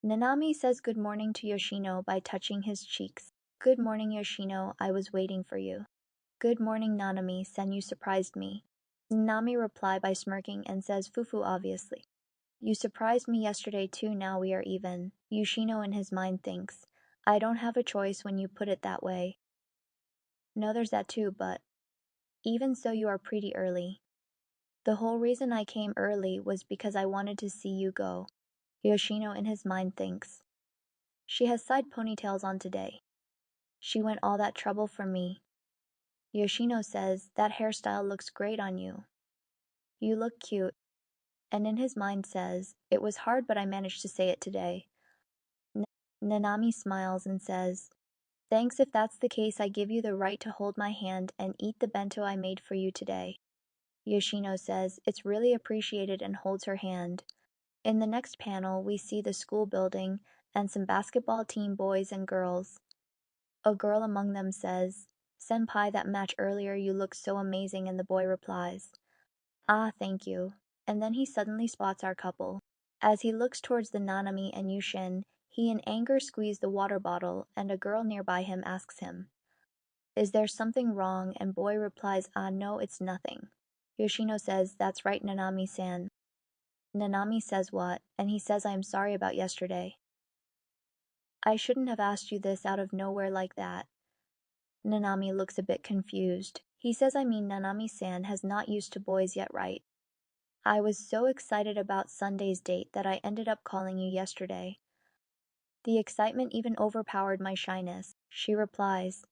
Nanami says good morning to Yoshino by touching his cheeks. Good morning, Yoshino, I was waiting for you. Good morning, Nanami-sen, you surprised me. Nanami replies by smirking and says Fufu obviously. You surprised me yesterday too, now we are even. Yoshino in his mind thinks. I don't have a choice when you put it that way. No, there's that too, but even so you are pretty early. The whole reason I came early was because I wanted to see you go. Yoshino in his mind thinks. She has side ponytails on today. She went all that trouble for me. Yoshino says, that hairstyle looks great on you. You look cute. And in his mind says, it was hard but I managed to say it today. Nanami smiles and says, thanks, if that's the case I give you the right to hold my hand and eat the bento I made for you today. Yoshino says, it's really appreciated and holds her hand. In the next panel, we see the school building and some basketball team boys and girls. A girl among them says, Senpai, that match earlier you looked so amazing, and the boy replies, ah, thank you. And then he suddenly spots our couple. As he looks towards the Nanami and Yushin, he in anger squeezes the water bottle, and a girl nearby him asks him, is there something wrong? And boy replies, ah, no, it's nothing. Yoshino says, that's right, Nanami-san. Nanami says what? And he says, I am sorry about yesterday. I shouldn't have asked you this out of nowhere like that. Nanami looks a bit confused. He says, I mean, Nanami-san has not used to boys yet, right? I was so excited about Sunday's date that I ended up calling you yesterday. The excitement even overpowered my shyness. She replies,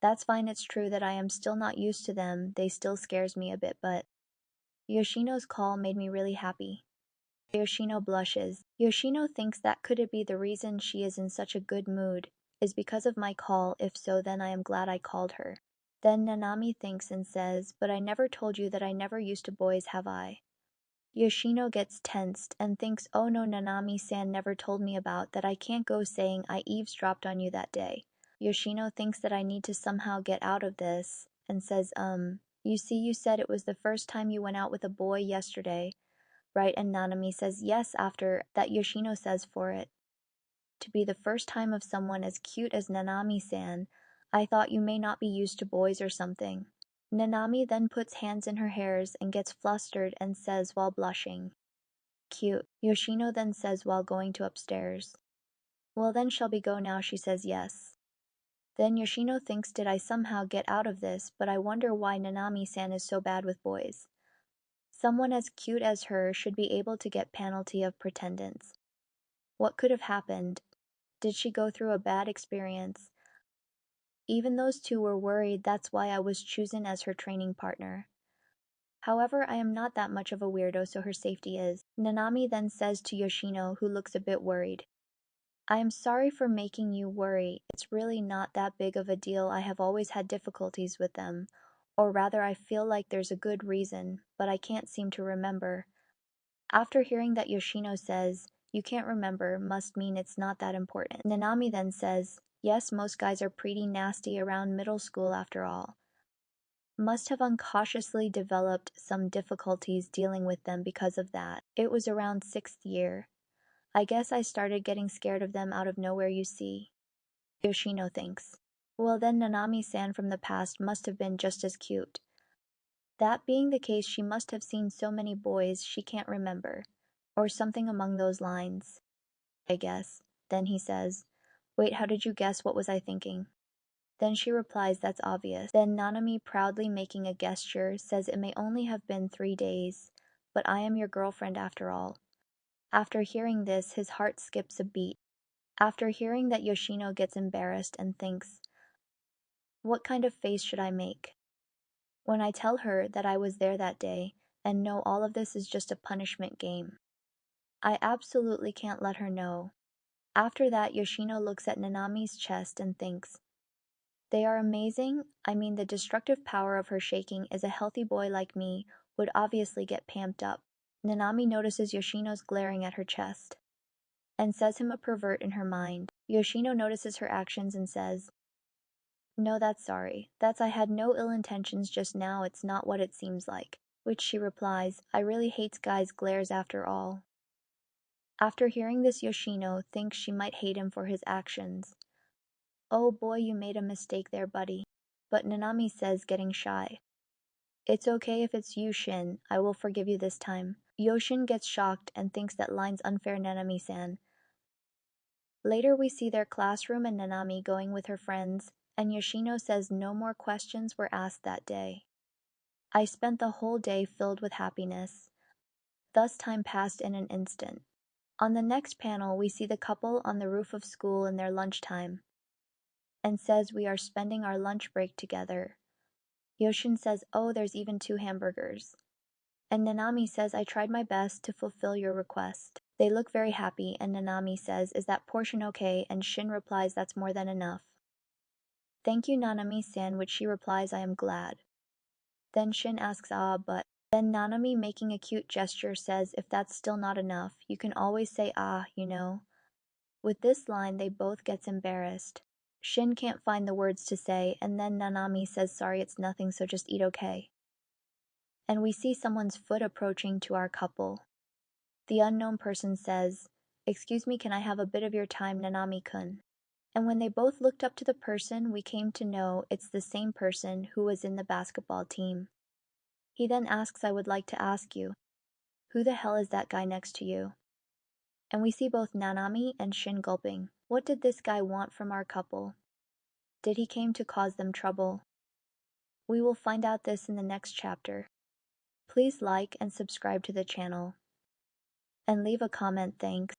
that's fine, it's true that I am still not used to them, they still scares me a bit, but Yoshino's call made me really happy. Yoshino blushes. Yoshino thinks that could it be the reason she is in such a good mood, is because of my call, if so then I am glad I called her. Then Nanami thinks and says, but I never told you that I never used to boys, have I? Yoshino gets tensed and thinks, oh no, Nanami-san never told me about that, I can't go saying I eavesdropped on you that day. Yoshino thinks that I need to somehow get out of this, and says, you see, you said it was the first time you went out with a boy yesterday, right? And Nanami says yes, after that Yoshino says for it to be the first time of someone as cute as Nanami-san, I thought you may not be used to boys or something. Nanami then puts hands in her hairs and gets flustered and says while blushing, cute. Yoshino then says while going to upstairs, well then shall we go now? She says yes. Then Yoshino thinks, did I somehow get out of this, but I wonder why Nanami-san is so bad with boys. Someone as cute as her should be able to get penalty of pretendance. What could have happened? Did she go through a bad experience? Even those two were worried, that's why I was chosen as her training partner. However, I am not that much of a weirdo, so her safety is. Nanami then says to Yoshino, who looks a bit worried, I am sorry for making you worry. It's really not that big of a deal. I have always had difficulties with them. Or rather, I feel like there's a good reason, but I can't seem to remember. After hearing that Yoshino says, you can't remember, must mean it's not that important. Nanami then says, yes, most guys are pretty nasty around middle school after all. Must have uncautiously developed some difficulties dealing with them because of that. It was around 6th year. I guess I started getting scared of them out of nowhere, you see. Yoshino thinks. Well then Nanami-san from the past must have been just as cute. That being the case, she must have seen so many boys she can't remember. Or something among those lines. I guess. Then he says, wait, how did you guess? What was I thinking? Then she replies, that's obvious. Then Nanami, proudly making a gesture, says it may only have been 3 days, but I am your girlfriend after all. After hearing this, his heart skips a beat. After hearing that, Yoshino gets embarrassed and thinks, what kind of face should I make? When I tell her that I was there that day, and know all of this is just a punishment game. I absolutely can't let her know. After that, Yoshino looks at Nanami's chest and thinks, they are amazing. I mean, the destructive power of her shaking is a healthy boy like me would obviously get pumped up. Nanami notices Yoshino's glaring at her chest and says him a pervert in her mind. Yoshino notices her actions and says, no, that's sorry. That's I had no ill intentions just now, it's not what it seems like. Which she replies, I really hates guys' glares after all. After hearing this, Yoshino thinks she might hate him for his actions. "Oh boy, you made a mistake there, buddy." But Nanami says, getting shy, "It's okay if it's you, Shin. I will forgive you this time." Yoshin gets shocked and thinks that line's unfair, Nanami-san. Later we see their classroom and Nanami going with her friends, and Yoshino says no more questions were asked that day. "I spent the whole day filled with happiness." Thus time passed in an instant. On the next panel we see the couple on the roof of school in their lunchtime, and says, "We are spending our lunch break together." Yoshin says, "Oh, there's even 2 hamburgers." And Nanami says, "I tried my best to fulfill your request." They look very happy, and Nanami says, "Is that portion okay?" And Shin replies, "That's more than enough." "Thank you, Nanami-san," which she replies, "I am glad." Then Shin asks, "Ah, but..." Then Nanami, making a cute gesture, says, "If that's still not enough, you can always say ah, you know." With this line, they both gets embarrassed. Shin can't find the words to say, and then Nanami says, "Sorry, it's nothing, so just eat, okay?" And we see someone's foot approaching to our couple. The unknown person says, "Excuse me, can I have a bit of your time, Nanami-kun?" And when they both looked up to the person, we came to know it's the same person who was in the basketball team. He then asks, "I would like to ask you, who the hell is that guy next to you?" And we see both Nanami and Shin gulping. What did this guy want from our couple? Did he came to cause them trouble? We will find out this in the next chapter. Please like and subscribe to the channel. And leave a comment. Thanks.